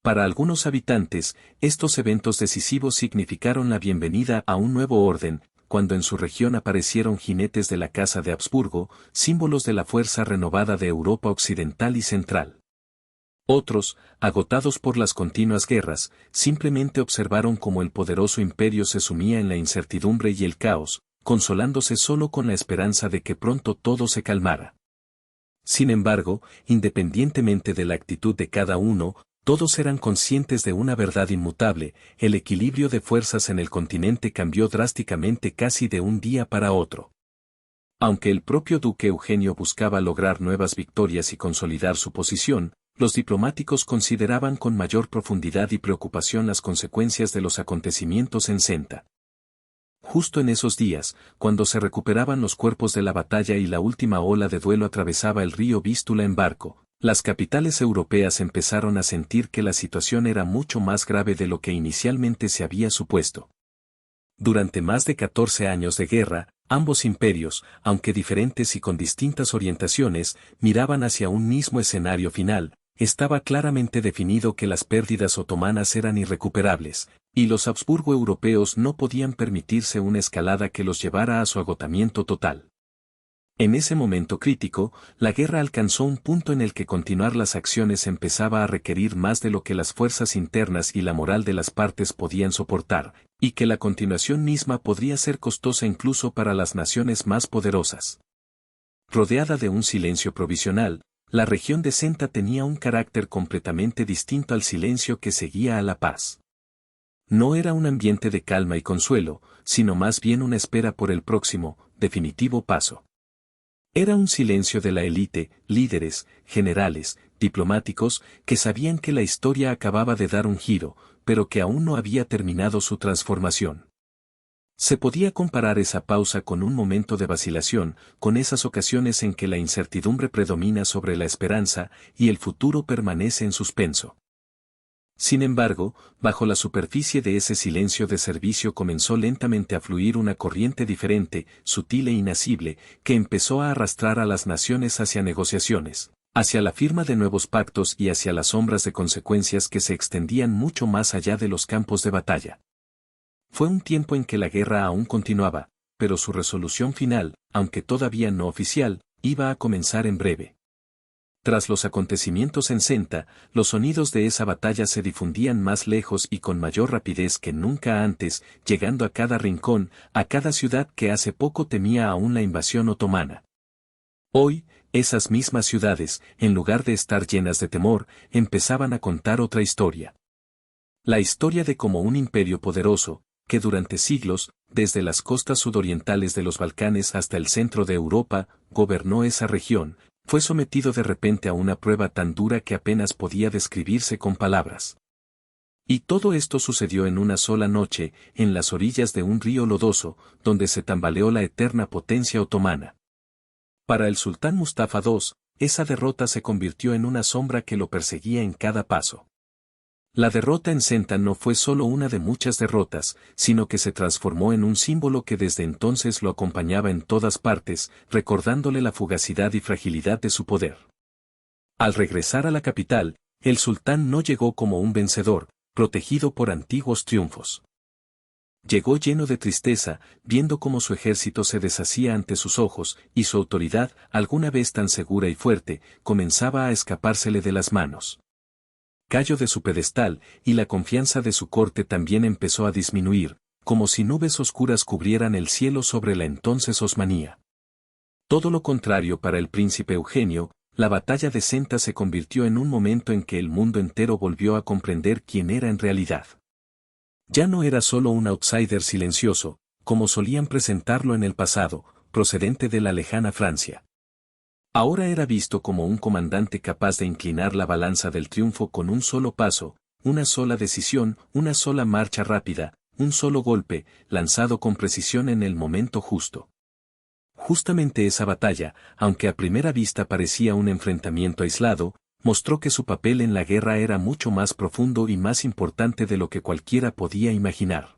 Para algunos habitantes, estos eventos decisivos significaron la bienvenida a un nuevo orden, cuando en su región aparecieron jinetes de la Casa de Habsburgo, símbolos de la fuerza renovada de Europa Occidental y Central. Otros, agotados por las continuas guerras, simplemente observaron cómo el poderoso imperio se sumía en la incertidumbre y el caos, consolándose solo con la esperanza de que pronto todo se calmara. Sin embargo, independientemente de la actitud de cada uno, todos eran conscientes de una verdad inmutable: el equilibrio de fuerzas en el continente cambió drásticamente casi de un día para otro. Aunque el propio duque Eugenio buscaba lograr nuevas victorias y consolidar su posición, los diplomáticos consideraban con mayor profundidad y preocupación las consecuencias de los acontecimientos en Senta. Justo en esos días, cuando se recuperaban los cuerpos de la batalla y la última ola de duelo atravesaba el río Vístula en barco, las capitales europeas empezaron a sentir que la situación era mucho más grave de lo que inicialmente se había supuesto. Durante más de 14 años de guerra, ambos imperios, aunque diferentes y con distintas orientaciones, miraban hacia un mismo escenario final. Estaba claramente definido que las pérdidas otomanas eran irrecuperables, y los Habsburgo europeos no podían permitirse una escalada que los llevara a su agotamiento total. En ese momento crítico, la guerra alcanzó un punto en el que continuar las acciones empezaba a requerir más de lo que las fuerzas internas y la moral de las partes podían soportar, y que la continuación misma podría ser costosa incluso para las naciones más poderosas. Rodeada de un silencio provisional, la región de Senta tenía un carácter completamente distinto al silencio que seguía a la paz. No era un ambiente de calma y consuelo, sino más bien una espera por el próximo, definitivo paso. Era un silencio de la élite, líderes, generales, diplomáticos, que sabían que la historia acababa de dar un giro, pero que aún no había terminado su transformación. Se podía comparar esa pausa con un momento de vacilación, con esas ocasiones en que la incertidumbre predomina sobre la esperanza y el futuro permanece en suspenso. Sin embargo, bajo la superficie de ese silencio de servicio comenzó lentamente a fluir una corriente diferente, sutil e inacible, que empezó a arrastrar a las naciones hacia negociaciones, hacia la firma de nuevos pactos y hacia las sombras de consecuencias que se extendían mucho más allá de los campos de batalla. Fue un tiempo en que la guerra aún continuaba, pero su resolución final, aunque todavía no oficial, iba a comenzar en breve. Tras los acontecimientos en Senta, los sonidos de esa batalla se difundían más lejos y con mayor rapidez que nunca antes, llegando a cada rincón, a cada ciudad que hace poco temía aún la invasión otomana. Hoy, esas mismas ciudades, en lugar de estar llenas de temor, empezaban a contar otra historia. La historia de cómo un imperio poderoso, que durante siglos, desde las costas sudorientales de los Balcanes hasta el centro de Europa, gobernó esa región, fue sometido de repente a una prueba tan dura que apenas podía describirse con palabras. Y todo esto sucedió en una sola noche, en las orillas de un río lodoso, donde se tambaleó la eterna potencia otomana. Para el sultán Mustafa II, esa derrota se convirtió en una sombra que lo perseguía en cada paso. La derrota en Senta no fue solo una de muchas derrotas, sino que se transformó en un símbolo que desde entonces lo acompañaba en todas partes, recordándole la fugacidad y fragilidad de su poder. Al regresar a la capital, el sultán no llegó como un vencedor, protegido por antiguos triunfos. Llegó lleno de tristeza, viendo cómo su ejército se deshacía ante sus ojos, y su autoridad, alguna vez tan segura y fuerte, comenzaba a escapársele de las manos. Cayó de su pedestal, y la confianza de su corte también empezó a disminuir, como si nubes oscuras cubrieran el cielo sobre la entonces Osmanía. Todo lo contrario para el príncipe Eugenio, la batalla de Senta se convirtió en un momento en que el mundo entero volvió a comprender quién era en realidad. Ya no era solo un outsider silencioso, como solían presentarlo en el pasado, procedente de la lejana Francia. Ahora era visto como un comandante capaz de inclinar la balanza del triunfo con un solo paso, una sola decisión, una sola marcha rápida, un solo golpe, lanzado con precisión en el momento justo. Justamente esa batalla, aunque a primera vista parecía un enfrentamiento aislado, mostró que su papel en la guerra era mucho más profundo y más importante de lo que cualquiera podía imaginar.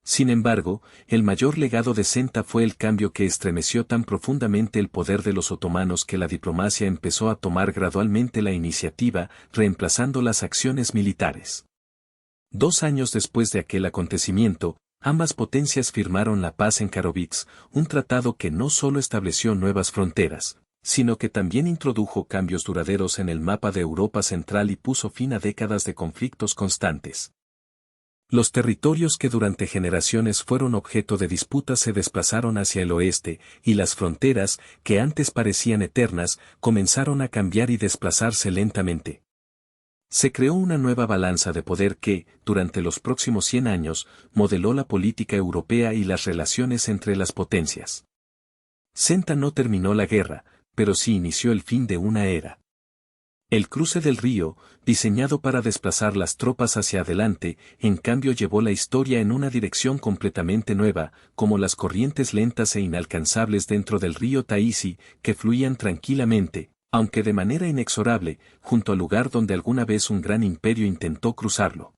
Sin embargo, el mayor legado de Senta fue el cambio que estremeció tan profundamente el poder de los otomanos que la diplomacia empezó a tomar gradualmente la iniciativa, reemplazando las acciones militares. 2 años después de aquel acontecimiento, ambas potencias firmaron la paz en Karovitz, un tratado que no solo estableció nuevas fronteras, sino que también introdujo cambios duraderos en el mapa de Europa Central y puso fin a décadas de conflictos constantes. Los territorios que durante generaciones fueron objeto de disputas se desplazaron hacia el oeste, y las fronteras, que antes parecían eternas, comenzaron a cambiar y desplazarse lentamente. Se creó una nueva balanza de poder que, durante los próximos 100 años, modeló la política europea y las relaciones entre las potencias. Senta no terminó la guerra, pero sí inició el fin de una era. El cruce del río, diseñado para desplazar las tropas hacia adelante, en cambio llevó la historia en una dirección completamente nueva, como las corrientes lentas e inalcanzables dentro del río Taisi, que fluían tranquilamente, aunque de manera inexorable, junto al lugar donde alguna vez un gran imperio intentó cruzarlo.